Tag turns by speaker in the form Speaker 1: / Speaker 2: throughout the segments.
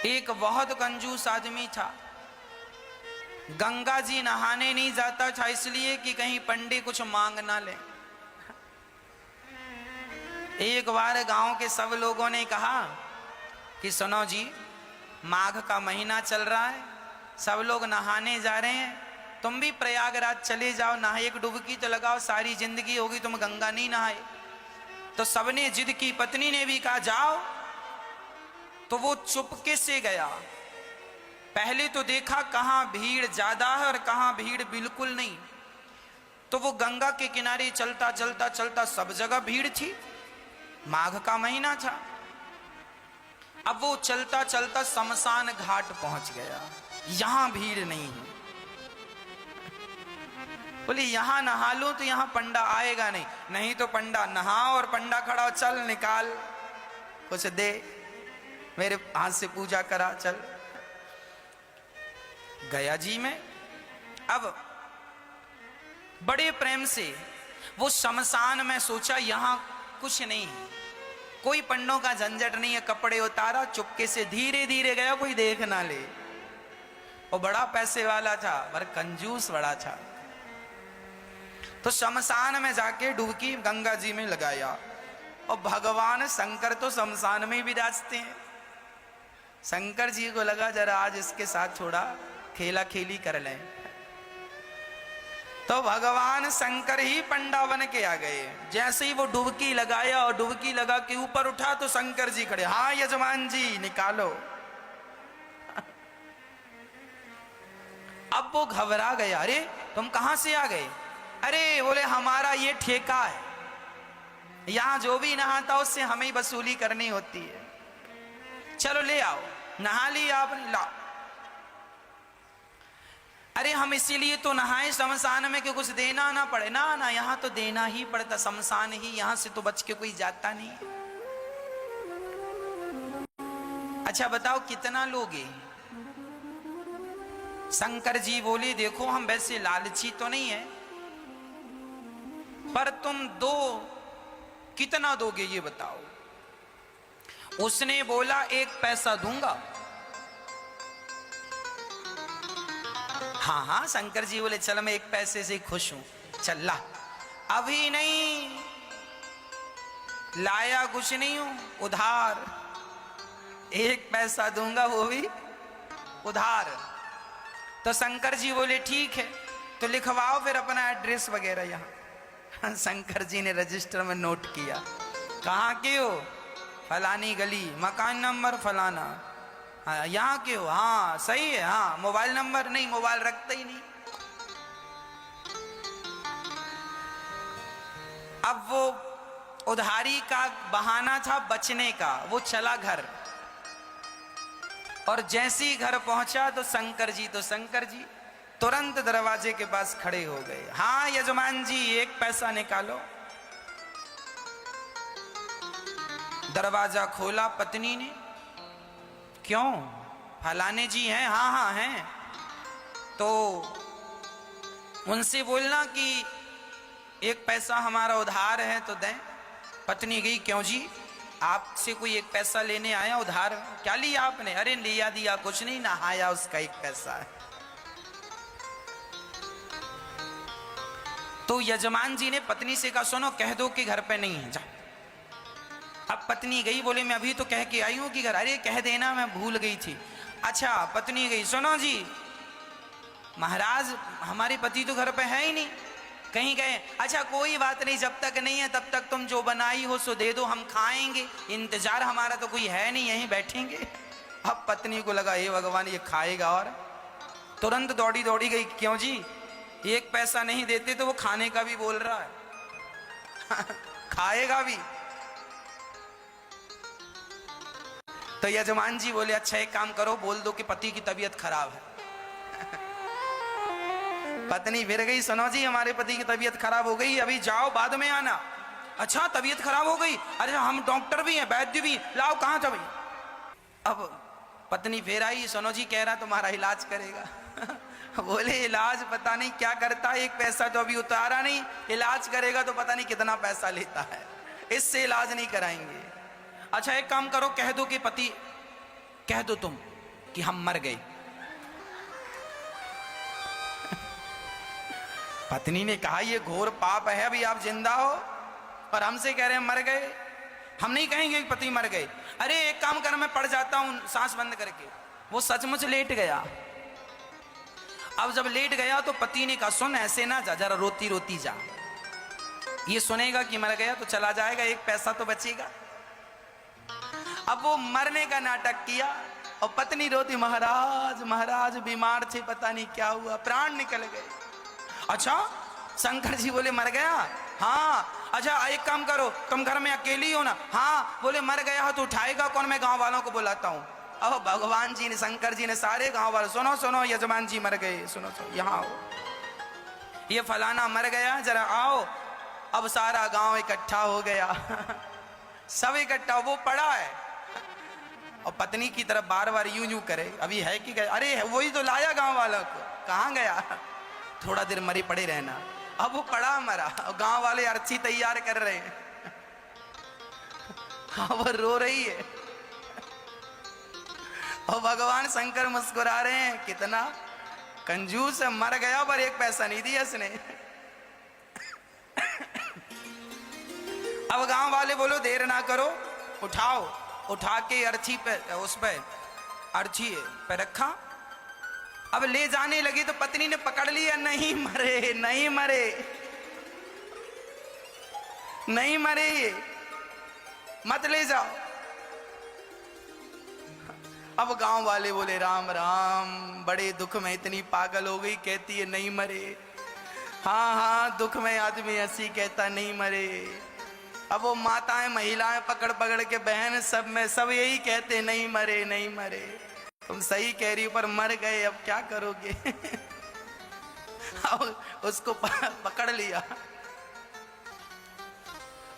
Speaker 1: एक बहुत कंजूस आदमी था। गंगा जी नहाने नहीं जाता था इसलिए कि कहीं पंडे कुछ मांग ना ले। एक बार गांव के सब लोगों ने कहा कि सुनो जी, माघ का महीना चल रहा है, सब लोग नहाने जा रहे हैं, तुम भी प्रयागराज चले जाओ, नहा एक डुबकी तो लगाओ, सारी जिंदगी होगी तुम गंगा नहीं नहाए। तो सबने जिद की, पत्नी ने भी कहा जाओ। तो वो चुपके से गया। पहले तो देखा कहां भीड़ ज्यादा है और कहां भीड़ बिल्कुल नहीं। तो वो गंगा के किनारे चलता चलता चलता सब जगह भीड़ थी, माघ का महीना था। अब वो चलता चलता शमशान घाट पहुंच गया, यहां भीड़ नहीं है। बोले यहां नहा लो तो यहां पंडा आएगा नहीं, नहीं तो पंडा नहा और पंडा खड़ा, चल निकाल कुछ दे, मेरे हाथ से पूजा करा, चल। गया जी में। अब बड़े प्रेम से वो शमशान में सोचा यहां कुछ नहीं है, कोई पंडों का झंझट नहीं है, कपड़े उतारा, चुपके से धीरे धीरे गया, कोई देख ना ले। वो बड़ा पैसे वाला था पर कंजूस बड़ा था। तो शमशान में जाके डुबकी गंगा जी में लगाया और भगवान शंकर तो शमशान में ही विराजते हैं। शंकर जी को लगा जरा आज इसके साथ थोड़ा खेला खेली कर लें। तो भगवान शंकर ही पंडा बन के आ गए। जैसे ही वो डुबकी लगाया और डुबकी लगा के ऊपर उठा तो शंकर जी खड़े, हाँ यजमान जी निकालो। अब वो घबरा गया, अरे तुम कहां से आ गए? अरे बोले हमारा ये ठेका है, यहां जो भी नहाता उससे हमें ही वसूली करनी होती है, चलो ले आओ। नहा लिया आपने, लाओ। अरे हम इसीलिए तो नहाए शमशान में कि कुछ देना ना पड़े। ना ना, यहां तो देना ही पड़ता, शमशान ही, यहां से तो बच के कोई जाता नहीं। अच्छा बताओ कितना लोगे? शंकर जी बोले देखो हम वैसे लालची तो नहीं है, पर तुम दो, कितना दोगे ये बताओ? उसने बोला 1 पैसा दूंगा। हाँ हाँ, शंकर जी बोले चल मैं 1 पैसे से खुश हूं, चल ला। अभी नहीं लाया, कुछ नहीं हूं, उधार 1 पैसा दूंगा, वो भी उधार। तो शंकर जी बोले ठीक है, तो लिखवाओ फिर अपना एड्रेस वगैरह यहाँ। शंकर जी ने रजिस्टर में नोट किया, कहाँ के हो? फलानी गली, मकान नंबर फलाना। हाँ यहाँ के हो? हाँ सही है। हाँ मोबाइल नंबर? नहीं, मोबाइल रखते ही नहीं। अब वो उधारी का बहाना था बचने का, वो चला घर। और जैसे ही घर पहुंचा तो शंकर जी तुरंत दरवाजे के पास खड़े हो गए। हाँ यजमान जी 1 पैसा निकालो। दरवाजा खोला पत्नी ने, क्यों? फलाने जी हैं? हाँ हाँ हैं। तो उनसे बोलना कि 1 पैसा हमारा उधार है तो दें। पत्नी गई, क्यों जी आपसे कोई 1 पैसा लेने आया उधार? क्या लिया आपने? अरे लिया दिया कुछ नहीं, नहाया उसका 1 पैसा है। तो यजमान जी ने पत्नी से कहा सुनो कह दो कि घर पे नहीं है, जा। अब पत्नी गई, बोले मैं अभी तो कह के आई हूं कि घर। अरे कह देना मैं भूल गई थी। अच्छा पत्नी गई, सुनो जी महाराज हमारे पति तो घर पे है ही नहीं, कहीं गए। अच्छा कोई बात नहीं, जब तक नहीं है तब तक तुम जो बनाई हो सो दे दो, हम खाएंगे, इंतजार हमारा तो कोई है नहीं, यहीं बैठेंगे। अब पत्नी को लगा हे भगवान ये खाएगा, और तुरंत दौड़ी दौड़ी गई, क्यों जी 1 पैसा नहीं देते तो वो खाने का भी बोल रहा है। खाएगा भी। तो यजमान जी बोले अच्छा एक काम करो, बोल दो कि पति की तबीयत खराब है। पत्नी फिर गई, सुनो जी हमारे पति की तबीयत खराब हो गई, अभी जाओ बाद में आना। अच्छा तबीयत खराब हो गई? अरे हम डॉक्टर भी हैं, वैद्य भी, लाओ कहाँ था भाई? अब पत्नी फिर आई, सुनो जी कह रहा तुम्हारा इलाज करेगा। बोले इलाज पता नहीं क्या करता है, 1 पैसा तो अभी उतारा नहीं, इलाज करेगा तो पता नहीं कितना पैसा लेता है, इससे इलाज नहीं कराएंगे। अच्छा एक काम करो, कह दो कि पति, कह दो तुम कि हम मर गए। पत्नी ने कहा ये घोर पाप है, अभी आप जिंदा हो और हमसे कह रहे हैं मर गए। हम नहीं कहेंगे कि पति मर गए। अरे एक काम कर, मैं पड़ जाता हूं सांस बंद करके। वो सचमुच लेट गया। अब जब लेट गया तो पति ने कहा सुन ऐसे ना जा, जरा रोती रोती जा। ये सुनेगा कि मर गया तो चला जाएगा, एक पैसा तो बचेगा। अब वो मरने का नाटक किया और पत्नी रोती, महाराज महाराज बीमार थे, पता नहीं क्या हुआ, प्राण निकल गए। अच्छा, शंकर जी बोले मर गया? हाँ। अच्छा एक काम करो, तुम घर में अकेली हो ना? हाँ। बोले मर गया तो उठाएगा कौन? मैं गांव वालों को बुलाता हूँ। अब भगवान जी ने, शंकर जी ने सारे गांव वाले, सुनो सुनो यजमान जी मर गए, सुनो सुनो यहाँ आओ, ये फलाना मर गया, जरा आओ। अब सारा गांव इकट्ठा हो गया। सब इकट्ठा, वो पड़ा है और पत्नी की तरफ बार बार यूं यूं करे, अभी है कि गया? अरे वही तो लाया गांव वालों को, कहाँ गया? थोड़ा देर मरी पड़े रहना। अब वो पड़ा मरा और गांव वाले अर्थी तैयार कर रहे हैं। हाँ वो रो रही है और भगवान शंकर मुस्कुरा रहे हैं, कितना कंजूस है, मर गया पर एक पैसा नहीं दिया इसने। अब गांव वाले बोलो देर ना करो, उठाओ। उठा के अर्थी पे, उस पे अर्थी पे रखा। अब ले जाने लगी तो पत्नी ने पकड़ लिया, नहीं मरे नहीं मरे नहीं मरे, मत ले जाओ। अब गांव वाले बोले राम राम, बड़े दुख में इतनी पागल हो गई, कहती है नहीं मरे। हाँ हाँ, दुख में आदमी ऐसी कहता नहीं मरे। अब वो माताएं महिलाएं पकड़ पकड़ के, बहन सब में सब यही कहते नहीं मरे नहीं मरे। तुम सही कह रही हो पर मर गए, अब क्या करोगे? अब उसको पकड़ लिया।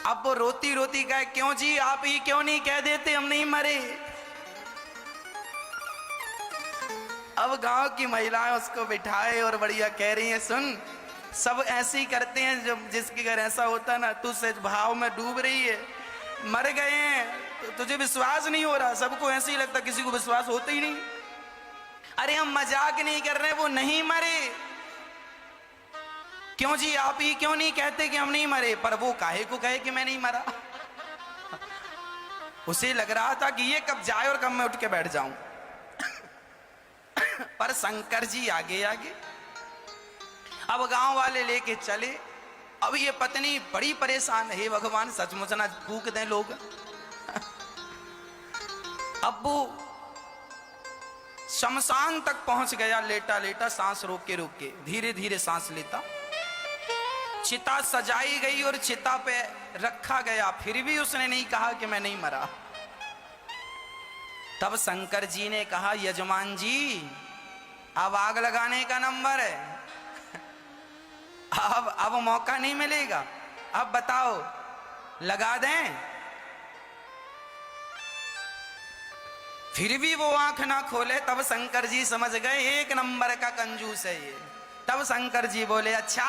Speaker 1: अब वो रोती रोती कहे क्यों जी, आप ही क्यों नहीं कह देते हम नहीं मरे? अब गांव की महिलाएं उसको बिठाए और बढ़िया कह रही हैं सुन, सब ऐसे ही करते हैं, जब जिसके घर ऐसा होता ना, तू सच भाव में डूब रही है, मर गए हैं तो तुझे विश्वास नहीं हो रहा। सबको ऐसे ही लगता, किसी को विश्वास होता ही नहीं। अरे हम मजाक नहीं कर रहे, वो नहीं मरे। क्यों जी, आप ही क्यों नहीं कहते कि हम नहीं मरे? पर वो काहे को कहे कि मैं नहीं मरा? उसे लग रहा था कि ये कब जाए और कब मैं उठ के बैठ जाऊं। पर शंकर जी आगे आगे। अब गांव वाले लेके चले। अब ये पत्नी बड़ी परेशान है, भगवान सचमुच ना फूक दें लोग। अब वो शमशान तक पहुंच गया, लेटा लेटा सांस रोक के धीरे धीरे सांस लेता। चिता सजाई गई और चिता पे रखा गया, फिर भी उसने नहीं कहा कि मैं नहीं मरा। तब शंकर जी ने कहा यजमान जी अब आग लगाने का नंबर है, अब मौका नहीं मिलेगा, अब बताओ लगा दें? फिर भी वो आंख ना खोले। तब शंकर जी समझ गए एक नंबर का कंजूस है ये। तब शंकर जी बोले अच्छा,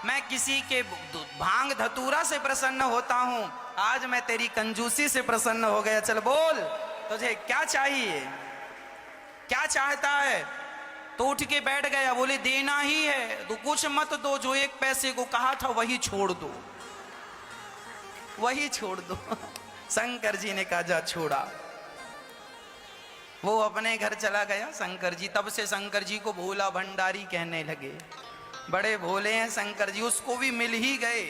Speaker 1: मैं किसी के भांग धतूरा से प्रसन्न होता हूं, आज मैं तेरी कंजूसी से प्रसन्न हो गया। चल बोल, तुझे क्या चाहिए, क्या चाहता है? तो उठ के बैठ गया। बोले देना ही है तो कुछ मत दो, जो एक पैसे को कहा था वही छोड़ दो, वही छोड़ दो। शंकर जी ने कहा जा छोड़ा। वो अपने घर चला गया शंकर जी। तब से शंकर जी को भोला भंडारी कहने लगे, बड़े भोले हैं शंकर जी। उसको भी मिल ही गए